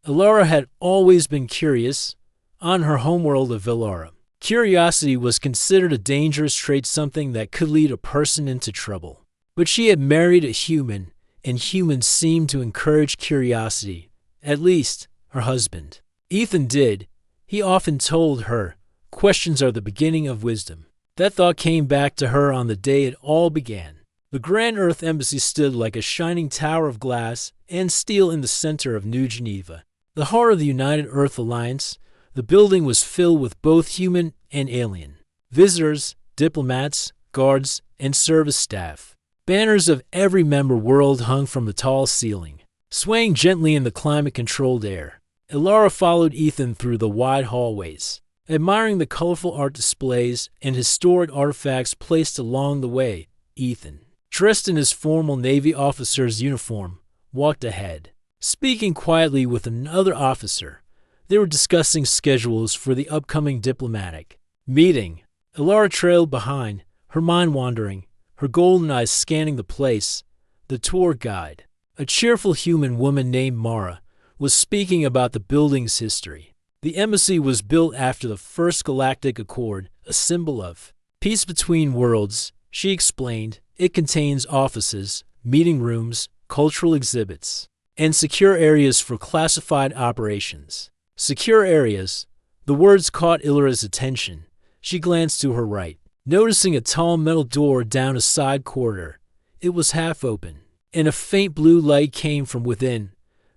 Elara had always been curious. On her homeworld of Villara, curiosity was considered a dangerous trait, something that could lead a person into trouble. But she had married a human, and humans seemed to encourage curiosity. At least, her husband. Ethan did. He often told her, questions are the beginning of wisdom. That thought came back to her on the day it all began. The Grand Earth Embassy stood like a shining tower of glass and steel in the center of New Geneva, the heart of the United Earth Alliance. The building was filled with both human and alien visitors, diplomats, guards, and service staff. Banners of every member world hung from the tall ceiling, swaying gently in the climate-controlled air. Elara followed Ethan through the wide hallways, admiring the colorful art displays and historic artifacts placed along the way. Ethan, dressed in his formal Navy officer's uniform, walked ahead, speaking quietly with another officer. They were discussing schedules for the upcoming diplomatic meeting. Elara trailed behind, her mind wandering, her golden eyes scanning the place. The tour guide, a cheerful human woman named Mara, was speaking about the building's history. The embassy was built after the First Galactic Accord, a symbol of peace between worlds. She explained, it contains offices, meeting rooms, cultural exhibits, and secure areas for classified operations. Secure areas. The words caught Elara's attention. She glanced to her right, noticing a tall metal door down a side corridor. It was half open, and a faint blue light came from within.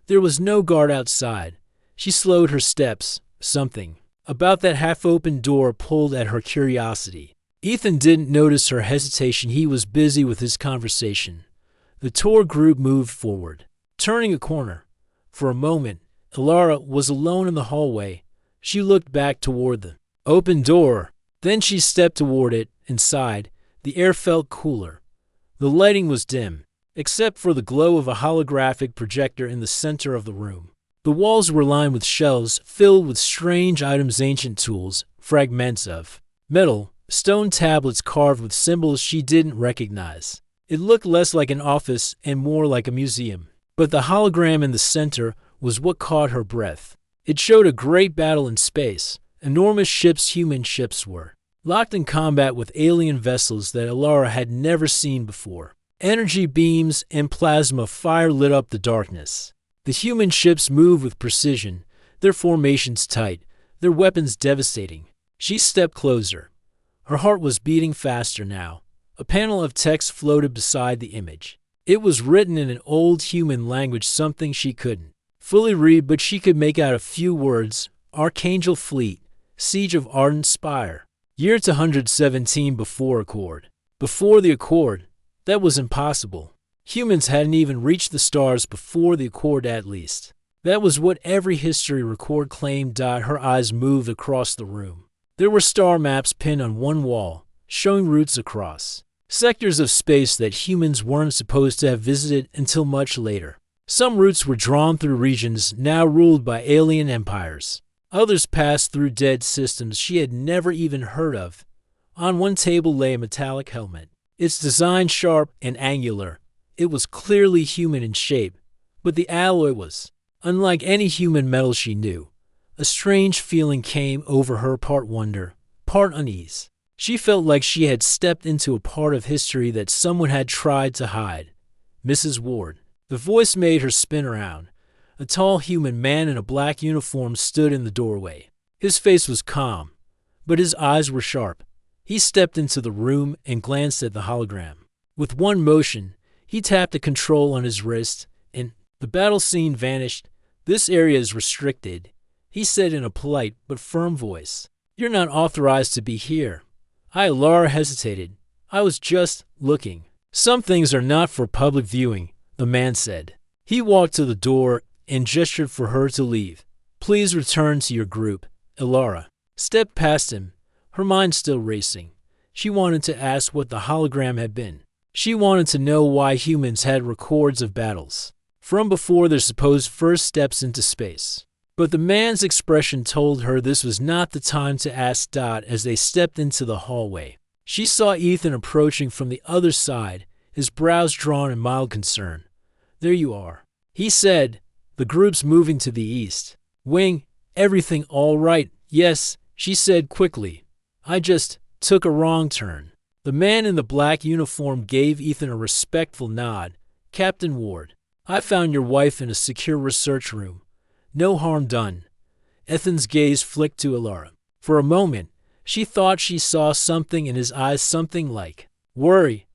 There was no guard outside. She slowed her steps. Something about that half-open door pulled at her curiosity. Ethan didn't notice her hesitation. He was busy with his conversation. The tour group moved forward, turning a corner. For a moment, Elara was alone in the hallway. She looked back toward the open door. Then she stepped toward it. Inside, the air felt cooler. The lighting was dim, except for the glow of a holographic projector in the center of the room. The walls were lined with shelves filled with strange items, ancient tools, fragments of metal, stone tablets carved with symbols she didn't recognize. It looked less like an office and more like a museum. But the hologram in the center was what caught her breath. It showed a great battle in space. Enormous ships, human ships, were locked in combat with alien vessels that Elara had never seen before. Energy beams and plasma fire lit up the darkness. The human ships moved with precision, their formations tight, their weapons devastating. She stepped closer. Her heart was beating faster now. A panel of text floated beside the image. It was written in an old human language, something she couldn't fully read, but she could make out a few words. Archangel Fleet, Siege of Ardent Spire. Year 217 before Accord. Before the Accord, that was impossible. Humans hadn't even reached the stars before the Accord, at least. That was what every history record claimed. Her eyes moved across the room. There were star maps pinned on one wall, showing routes across sectors of space that humans weren't supposed to have visited until much later. Some routes were drawn through regions now ruled by alien empires. Others passed through dead systems she had never even heard of. On one table lay a metallic helmet, its design sharp and angular. It was clearly human in shape, but the alloy was unlike any human metal she knew. A strange feeling came over her, part wonder, part unease. She felt like she had stepped into a part of history that someone had tried to hide. Mrs. Ward. The voice made her spin around. A tall human man in a black uniform stood in the doorway. His face was calm, but his eyes were sharp. He stepped into the room and glanced at the hologram. With one motion, he tapped a control on his wrist, and the battle scene vanished. "This area is restricted," he said in a polite but firm voice. "You're not authorized to be here." Elara hesitated. "I was just looking." "Some things are not for public viewing," the man said. He walked to the door and gestured for her to leave. "Please return to your group." Elara stepped past him, her mind still racing. She wanted to ask what the hologram had been. She wanted to know why humans had records of battles from before their supposed first steps into space. But the man's expression told her this was not the time to ask. As they stepped into the hallway, she saw Ethan approaching from the other side, his brows drawn in mild concern. "There you are," he said, The group's moving to the east. Wing, everything all right? Yes, she said quickly. I just took a wrong turn. The man in the black uniform gave Ethan a respectful nod. Captain Ward, I found your wife in a secure research room. No harm done. Ethan's gaze flicked to Alara. For a moment, she thought she saw something in his eyes, something like worry.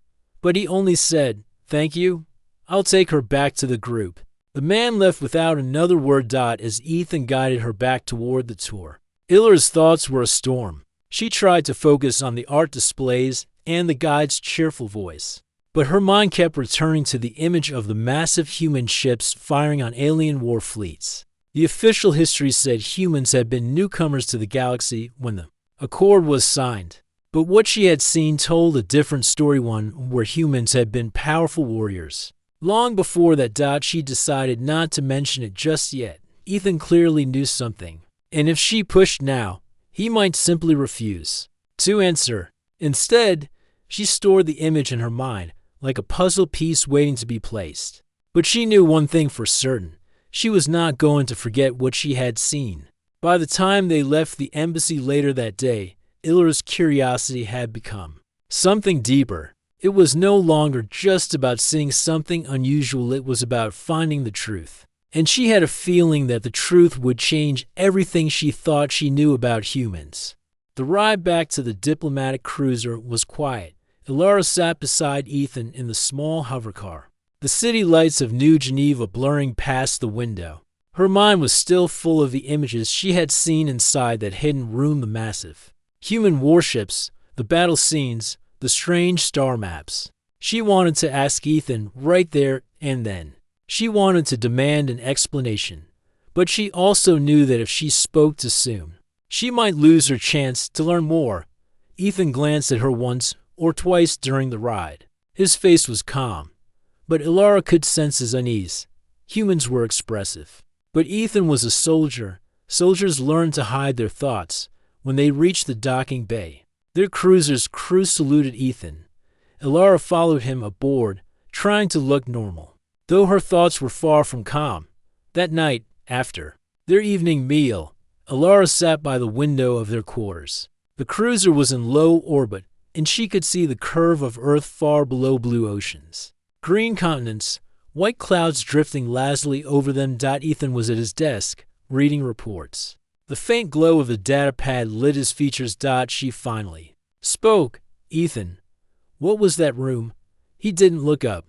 But he only said, thank you. I'll take her back to the group. The man left without another word. As Ethan guided her back toward the tour, Ilara's thoughts were a storm. She tried to focus on the art displays and the guide's cheerful voice, but her mind kept returning to the image of the massive human ships firing on alien war fleets. The official history said humans had been newcomers to the galaxy when the accord was signed. But what she had seen told a different story, one where humans had been powerful warriors. Long before that, she decided not to mention it just yet. Ethan clearly knew something, and if she pushed now, he might simply refuse to answer. Instead, she stored the image in her mind, like a puzzle piece waiting to be placed. But she knew one thing for certain. She was not going to forget what she had seen. By the time they left the embassy later that day, Ilara's curiosity had become something deeper. It was no longer just about seeing something unusual, it was about finding the truth. And she had a feeling that the truth would change everything she thought she knew about humans. The ride back to the diplomatic cruiser was quiet. Ilara sat beside Ethan in the small hovercar, the city lights of New Geneva blurring past the window. Her mind was still full of the images she had seen inside that hidden room, the massive human warships, the battle scenes, the strange star maps. She wanted to ask Ethan right there and then. She wanted to demand an explanation, but she also knew that if she spoke too soon, she might lose her chance to learn more. Ethan glanced at her once or twice during the ride. His face was calm, but Ilara could sense his unease. Humans were expressive, but Ethan was a soldier. Soldiers learned to hide their thoughts. When they reached the docking bay, their cruiser's crew saluted Ethan. Ilara followed him aboard, trying to look normal, though her thoughts were far from calm. That night, after their evening meal, Ilara sat by the window of their quarters. The cruiser was in low orbit, and she could see the curve of Earth far below blue oceans. Green continents, white clouds drifting lazily over them. Ethan was at his desk, reading reports. The faint glow of the data pad lit his features. She finally spoke. Ethan, what was that room? He didn't look up.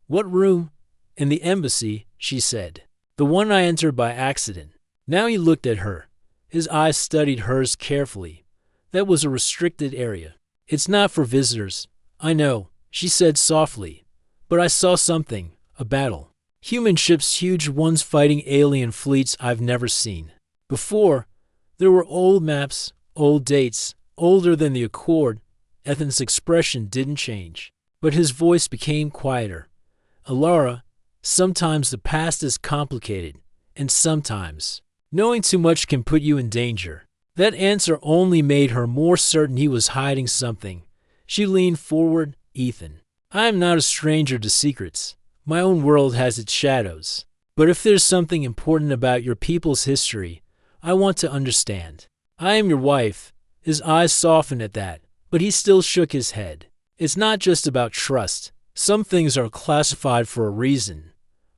What room? In the embassy, she said. The one I entered by accident. Now he looked at her. His eyes studied hers carefully. That was a restricted area. It's not for visitors. I know, she said softly. But I saw something. A battle. Human ships, huge ones fighting alien fleets I've never seen before. There were old maps, old dates, older than the Accord. Ethan's expression didn't change, but his voice became quieter. Ilara, sometimes the past is complicated, and sometimes knowing too much can put you in danger. That answer only made her more certain he was hiding something. She leaned forward. Ethan, I am not a stranger to secrets. My own world has its shadows. But if there's something important about your people's history, I want to understand. I am your wife. His eyes softened at that, but he still shook his head. It's not just about trust. Some things are classified for a reason.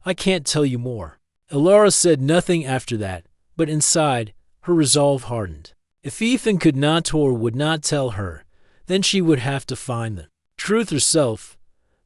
I can't tell you more. Ilara said nothing after that, but inside, her resolve hardened. If Ethan could not or would not tell her, then she would have to find the truth herself.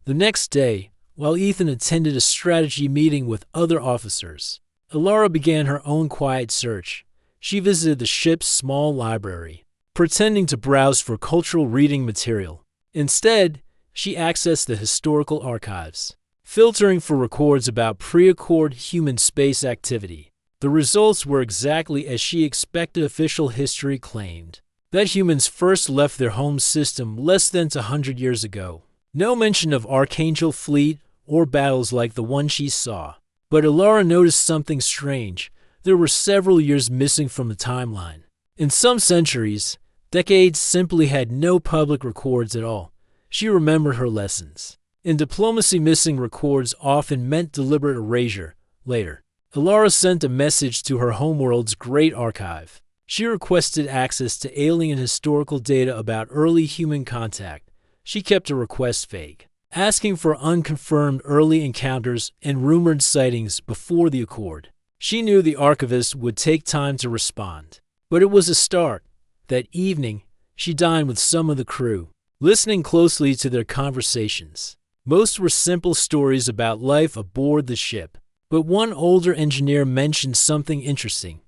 The next day, while Ethan attended a strategy meeting with other officers, Ilara began her own quiet search. She visited the ship's small library, pretending to browse for cultural reading material. Instead, she accessed the historical archives, filtering for records about pre-Accord human space activity. The results were exactly as she expected. Official history claimed that humans first left their home system less than 100 years ago. No mention of Archangel Fleet or battles like the one she saw. But Ilara noticed something strange. There were several years missing from the timeline. In some centuries, decades simply had no public records at all. She remembered her lessons. In diplomacy, missing records often meant deliberate erasure. Later, Ilara sent a message to her homeworld's great archive. She requested access to alien historical data about early human contact. She kept her request vague, asking for unconfirmed early encounters and rumored sightings before the accord. She knew the archivist would take time to respond. But it was a start. That evening, she dined with some of the crew, listening closely to their conversations. Most were simple stories about life aboard the ship. But one older engineer mentioned something interesting.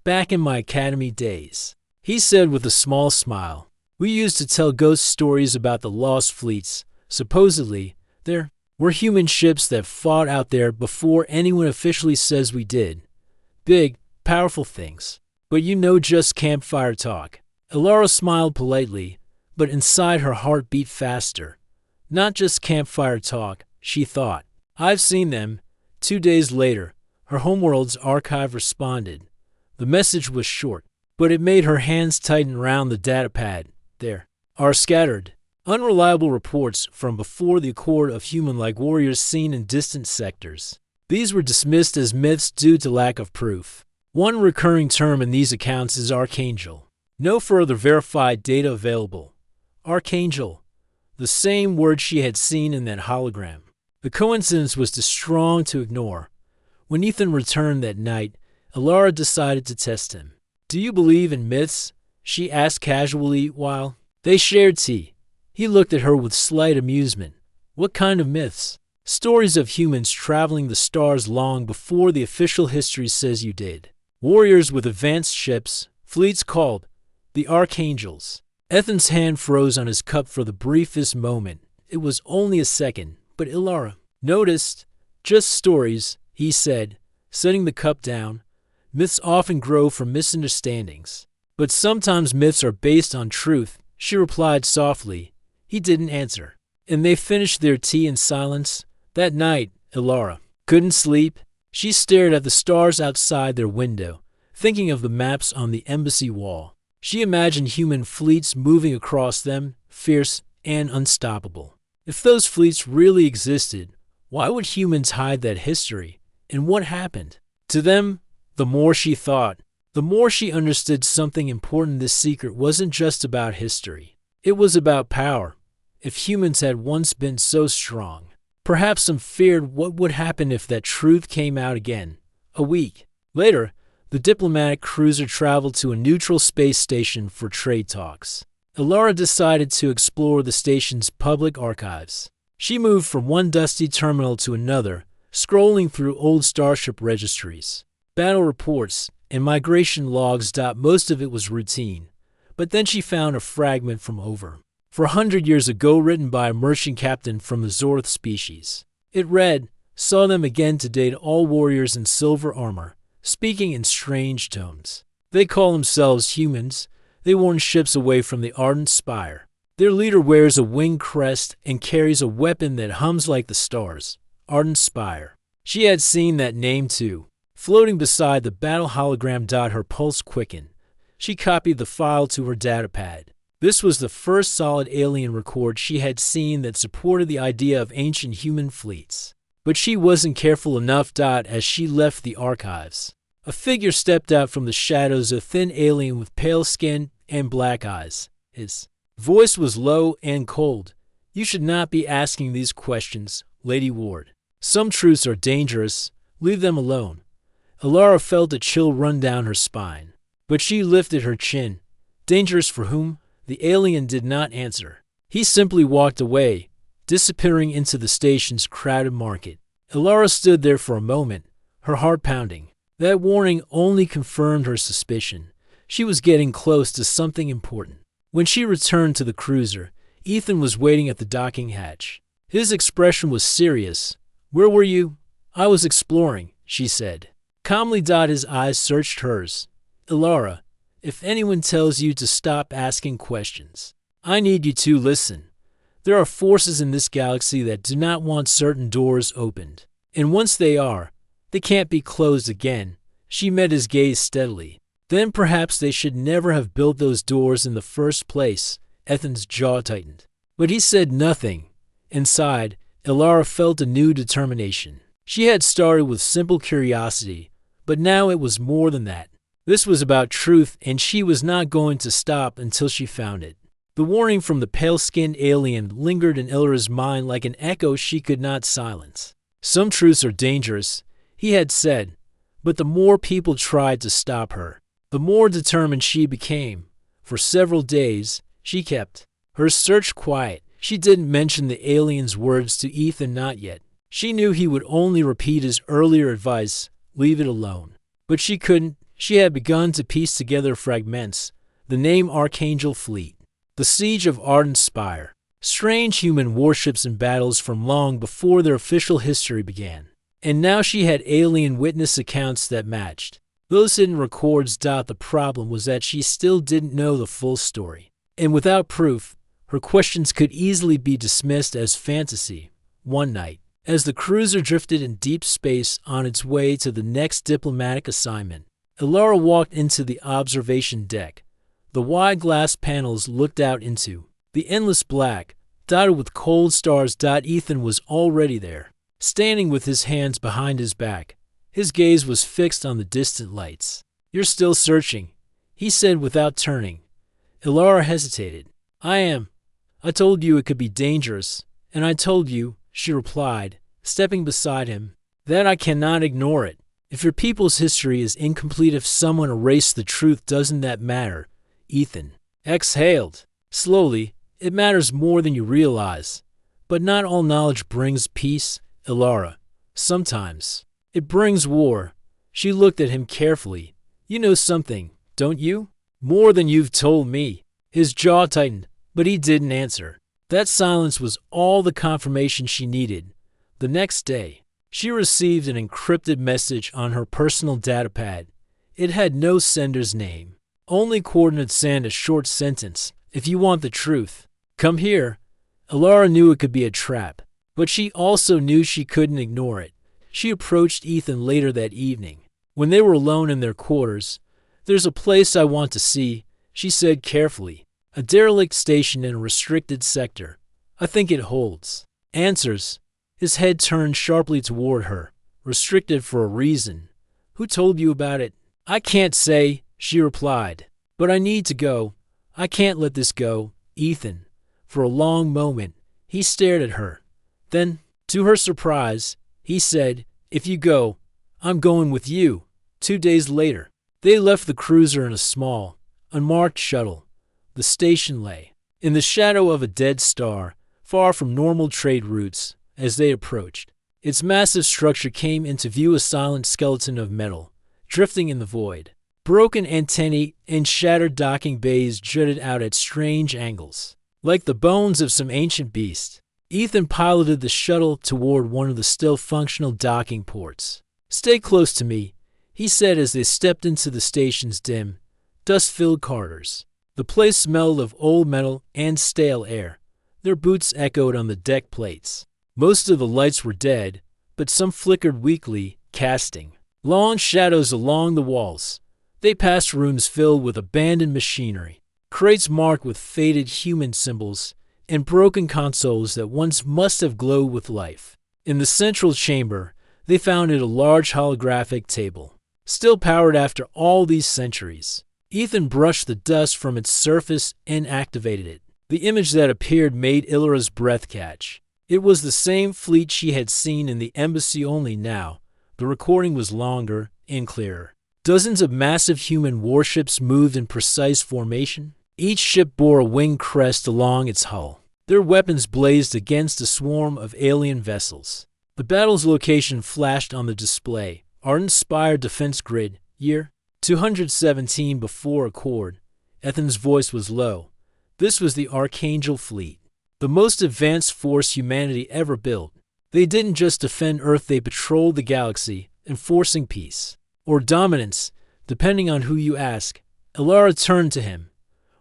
Back in my academy days, he said with a small smile, we used to tell ghost stories about the lost fleets. Supposedly, there were human ships that fought out there before anyone officially says we did. Big, powerful things. But you know, just campfire talk. Ilara smiled politely, but inside her heart beat faster. Not just campfire talk, she thought. I've seen them. 2 days later, her homeworld's archive responded. The message was short, but it made her hands tighten around the datapad. There are scattered, unreliable reports from before the accord of human-like warriors seen in distant sectors. These were dismissed as myths due to lack of proof. One recurring term in these accounts is Archangel. No further verified data available. Archangel, the same word she had seen in that hologram. The coincidence was too strong to ignore. When Ethan returned that night, Ilara decided to test him. Do you believe in myths? She asked casually while they shared tea. He looked at her with slight amusement. What kind of myths? Stories of humans traveling the stars long before the official history says you did. Warriors with advanced ships, fleets called the Archangels. Ethan's hand froze on his cup for the briefest moment. It was only a second, but Ilara noticed. Just stories, he said, setting the cup down. Myths often grow from misunderstandings. But sometimes myths are based on truth, she replied softly. He didn't answer. And they finished their tea in silence. That night, Ilara couldn't sleep. She stared at the stars outside their window, thinking of the maps on the embassy wall. She imagined human fleets moving across them, fierce and unstoppable. If those fleets really existed, why would humans hide that history? And what happened? To them, the more she thought, the more she understood something important. This secret wasn't just about history. It was about power. If humans had once been so strong, perhaps some feared what would happen if that truth came out again. A week later, the diplomatic cruiser traveled to a neutral space station for trade talks. Ilara decided to explore the station's public archives. She moved from one dusty terminal to another, scrolling through old starship registries, battle reports, and migration logs. Most of it was routine. But then she found a fragment from over 400 years ago written by a merchant captain from the Zorth species. It read, saw them again today, all warriors in silver armor, speaking in strange tones. They call themselves humans. They warn ships away from the ardent spire. Their leader wears a winged crest and carries a weapon that hums like the stars. Ardent Spire. She had seen that name too, floating beside the battle hologram. Her pulse quickened. She copied the file to her datapad. This was the first solid alien record she had seen that supported the idea of ancient human fleets. But she wasn't careful enough. As she left the archives, a figure stepped out from the shadows, a thin alien with pale skin and black eyes. His voice was low and cold. You should not be asking these questions, Lady Ward. Some truths are dangerous. Leave them alone. Ilara felt a chill run down her spine, but she lifted her chin. Dangerous for whom? The alien did not answer. He simply walked away, disappearing into the station's crowded market. Ilara stood there for a moment, her heart pounding. That warning only confirmed her suspicion. She was getting close to something important. When she returned to the cruiser, Ethan was waiting at the docking hatch. His expression was serious. Where were you? I was exploring, she said. Calmly, his eyes searched hers. Ilara, if anyone tells you to stop asking questions, I need you to listen. There are forces in this galaxy that do not want certain doors opened. And once they are, they can't be closed again. She met his gaze steadily. Then perhaps they should never have built those doors in the first place. Ethan's jaw tightened. But he said nothing. Inside, Ilara felt a new determination. She had started with simple curiosity, but now it was more than that. This was about truth, and she was not going to stop until she found it. The warning from the pale-skinned alien lingered in Ilra's mind like an echo she could not silence. Some truths are dangerous, he had said, but the more people tried to stop her, the more determined she became. For several days, she kept her search quiet. She didn't mention the alien's words to Ethan, not yet. She knew he would only repeat his earlier advice, leave it alone. But she couldn't. She had begun to piece together fragments. The name Archangel Fleet, the siege of Ardent Spire, strange human warships and battles from long before their official history began. And now she had alien witness accounts that matched. Those hidden records. The problem was that she still didn't know the full story. And without proof, her questions could easily be dismissed as fantasy. One night, as the cruiser drifted in deep space on its way to the next diplomatic assignment, Ilra walked into the observation deck. The wide glass panels looked out into the endless black, dotted with cold stars. Ethan was already there, standing with his hands behind his back. His gaze was fixed on the distant lights. "You're still searching," he said without turning. Ilra hesitated. "I am. I told you it could be dangerous, and I told you," she replied, stepping beside him, "that I cannot ignore it. If your people's history is incomplete, if someone erased the truth, doesn't that matter?" Ethan exhaled. Slowly, "It matters more than you realize. But not all knowledge brings peace, Ilra. Sometimes it brings war." She looked at him carefully. "You know something, don't you? More than you've told me." His jaw tightened, but he didn't answer. That silence was all the confirmation she needed. The next day, she received an encrypted message on her personal datapad. It had no sender's name, only coordinates and a short sentence. "If you want the truth, come here." Ilra knew it could be a trap, but she also knew she couldn't ignore it. She approached Ethan later that evening, when they were alone in their quarters. "There's a place I want to see," she said carefully. "A derelict station in a restricted sector. I think it holds answers." His head turned sharply toward her. "Restricted for a reason. Who told you about it?" "I can't say," she replied. "But I need to go. I can't let this go." Ethan, for a long moment, he stared at her. Then, to her surprise, he said, "If you go, I'm going with you." 2 days later, they left the cruiser in a small, unmarked shuttle. The station lay in the shadow of a dead star, far from normal trade routes. As they approached, its massive structure came into view, a silent skeleton of metal, drifting in the void. Broken antennae and shattered docking bays jutted out at strange angles, like the bones of some ancient beast. Ethan piloted the shuttle toward one of the still functional docking ports. "Stay close to me," he said as they stepped into the station's dim, dust-filled corridors. The place smelled of old metal and stale air. Their boots echoed on the deck plates. Most of the lights were dead, but some flickered weakly, casting long shadows along the walls. They passed rooms filled with abandoned machinery, crates marked with faded human symbols, and broken consoles that once must have glowed with life. In the central chamber, they found a large holographic table, still powered after all these centuries. Ethan brushed the dust from its surface and activated it. The image that appeared made Ilra's breath catch. It was the same fleet she had seen in the embassy, only now the recording was longer and clearer. Dozens of massive human warships moved in precise formation. Each ship bore a winged crest along its hull. Their weapons blazed against a swarm of alien vessels. The battle's location flashed on the display. Ardent Spire Defense Grid, year 217 before Accord. Ethan's voice was low. This was the Archangel Fleet, the most advanced force humanity ever built. They didn't just defend Earth, they patrolled the galaxy, enforcing peace, or dominance, depending on who you ask. Ilra turned to him.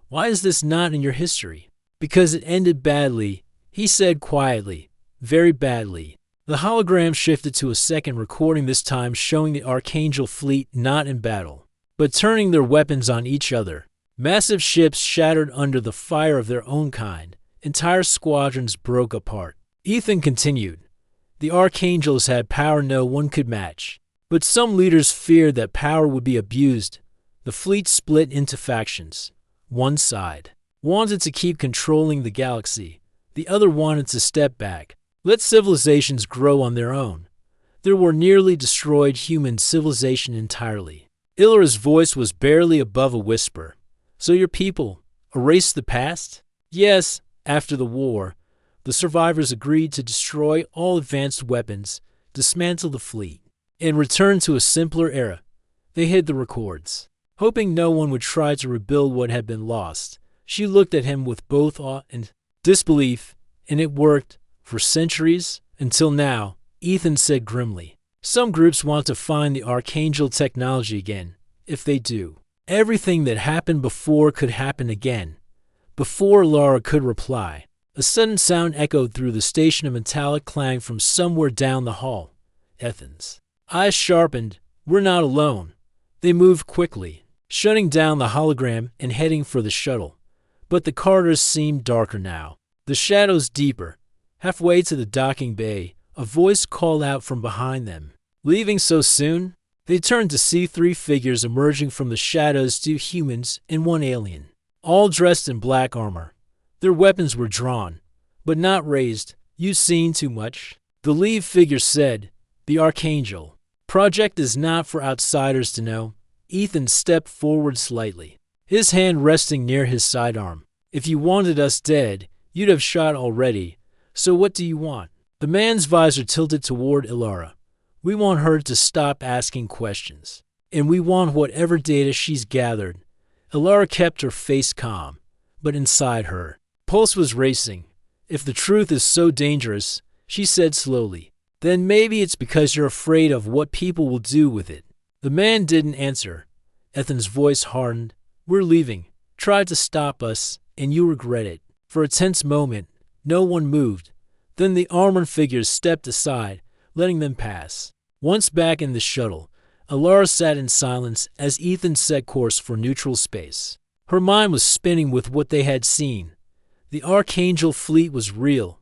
"Why is this not in your history?" "Because it ended badly," he said quietly. "Very badly." The hologram shifted to a second recording, this time showing the Archangel Fleet not in battle, but turning their weapons on each other. Massive ships shattered under the fire of their own kind. Entire squadrons broke apart. Ethan continued. The Archangels had power no one could match. But some leaders feared that power would be abused. The fleet split into factions. One side wanted to keep controlling the galaxy. The other wanted to step back, let civilizations grow on their own. There were nearly destroyed human civilization entirely. Illyra's voice was barely above a whisper. So your people erased the past? Yes, after the war, the survivors agreed to destroy all advanced weapons, dismantle the fleet, and return to a simpler era. They hid the records, hoping no one would try to rebuild what had been lost. She looked at him with both awe and disbelief, and it worked for centuries until now, Ethan said grimly. Some groups want to find the Archangel technology again. If they do, everything that happened before could happen again. Before Lara could reply, a sudden sound echoed through the station, a metallic clang from somewhere down the hall. Ethan's eyes sharpened. We're not alone. They moved quickly, shutting down the hologram and heading for the shuttle. But the corridors seemed darker now, the shadows deeper. Halfway to the docking bay, a voice called out from behind them. Leaving so soon? They turned to see three figures emerging from the shadows, two humans and one alien, all dressed in black armor. Their weapons were drawn, but not raised. You've seen too much, the lead figure said. The Archangel project is not for outsiders to know. Ethan stepped forward slightly, his hand resting near his sidearm. If you wanted us dead, you'd have shot already. So what do you want? The man's visor tilted toward Illyra. We want her to stop asking questions, and we want whatever data she's gathered. Illyra kept her face calm, but inside her, pulse was racing. If the truth is so dangerous, she said slowly, then maybe it's because you're afraid of what people will do with it. The man didn't answer. Ethan's voice hardened. We're leaving. Tried to stop us, and you regret it. For a tense moment, no one moved. Then the armored figures stepped aside, letting them pass. Once back in the shuttle, Illyra sat in silence as Ethan set course for neutral space. Her mind was spinning with what they had seen. The Archangel fleet was real.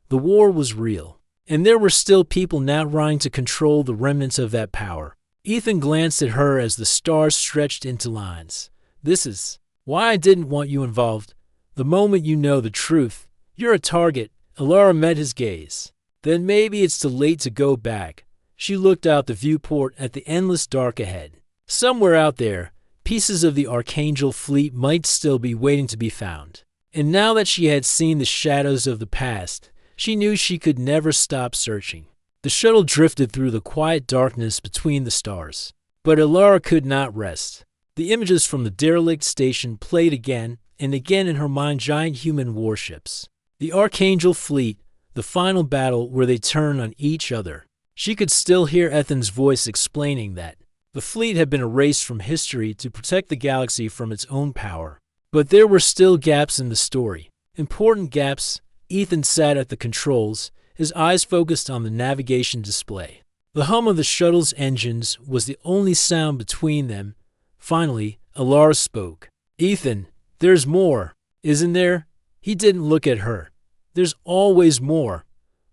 The war was real. And there were still people now trying to control the remnants of that power. Ethan glanced at her as the stars stretched into lines. This is why I didn't want you involved. The moment you know the truth, you're a target. Illyra met his gaze. Then maybe it's too late to go back. She looked out the viewport at the endless dark ahead. Somewhere out there, pieces of the Archangel fleet might still be waiting to be found. And now that she had seen the shadows of the past, she knew she could never stop searching. The shuttle drifted through the quiet darkness between the stars. But Illyra could not rest. The images from the derelict station played again and again in her mind, giant human warships. The Archangel fleet, the final battle where they turned on each other. She could still hear Ethan's voice explaining that the fleet had been erased from history to protect the galaxy from its own power. But there were still gaps in the story. Important gaps. Ethan sat at the controls, his eyes focused on the navigation display. The hum of the shuttle's engines was the only sound between them. Finally, Illyra spoke. Ethan, there's more, isn't there? He didn't look at her. There's always more.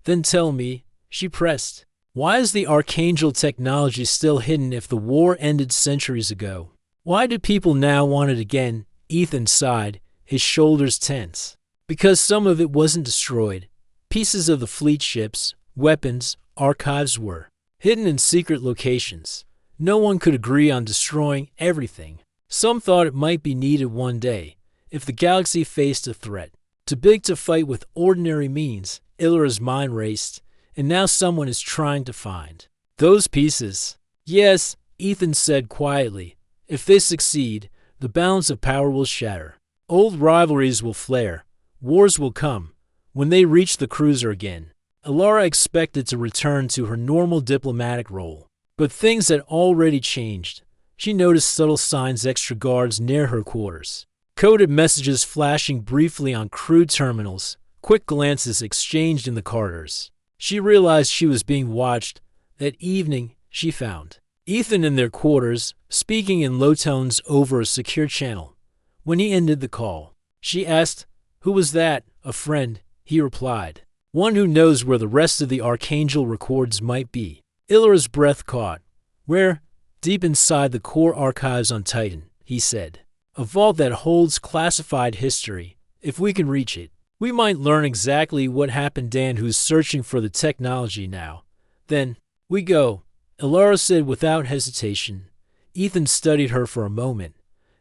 Then tell me, she pressed. Why is the Archangel technology still hidden if the war ended centuries ago? Why do people now want it again? Ethan sighed, his shoulders tense. Because some of it wasn't destroyed. Pieces of the fleet ships, weapons, archives were hidden in secret locations. No one could agree on destroying everything. Some thought it might be needed one day, if the galaxy faced a threat. Too big to fight with ordinary means, Illyra's mind raced, and now someone is trying to find those pieces. Yes, Ethan said quietly. If they succeed, the balance of power will shatter. Old rivalries will flare. Wars will come. When they reach the cruiser again, Illyra expected to return to her normal diplomatic role. But things had already changed. She noticed subtle signs, extra guards near her quarters, coded messages flashing briefly on crew terminals, quick glances exchanged in the corridors. She realized she was being watched. That evening, she found Ethan in their quarters, speaking in low tones over a secure channel. When he ended the call, she asked, "Who was that?" "A friend," he replied. one who knows where the rest of the Archangel records might be. Ilara's breath caught. Where? Deep inside the core archives on Titan, he said. A vault that holds classified history. If we can reach it, we might learn exactly what happened to Dan, who's searching for the technology now. Then, we go, Ilara said without hesitation. Ethan studied her for a moment.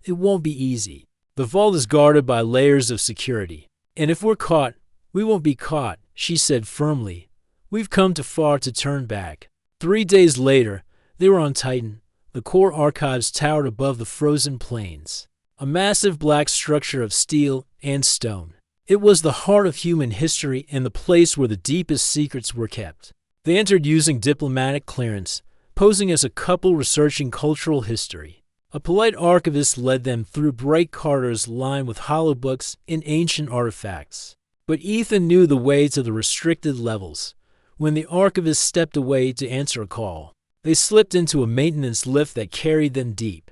It won't be easy. The vault is guarded by layers of security. And if we're caught, we won't be caught, she said firmly. We've come too far to turn back. 3 days later, they were on Titan. The core archives towered above the frozen plains. A massive black structure of steel and stone. It was the heart of human history and the place where the deepest secrets were kept. They entered using diplomatic clearance, posing as a couple researching cultural history. A polite archivist led them through bright corridors lined with hollow books and ancient artifacts. But Ethan knew the way to the restricted levels. When the archivist stepped away to answer a call, they slipped into a maintenance lift that carried them deep.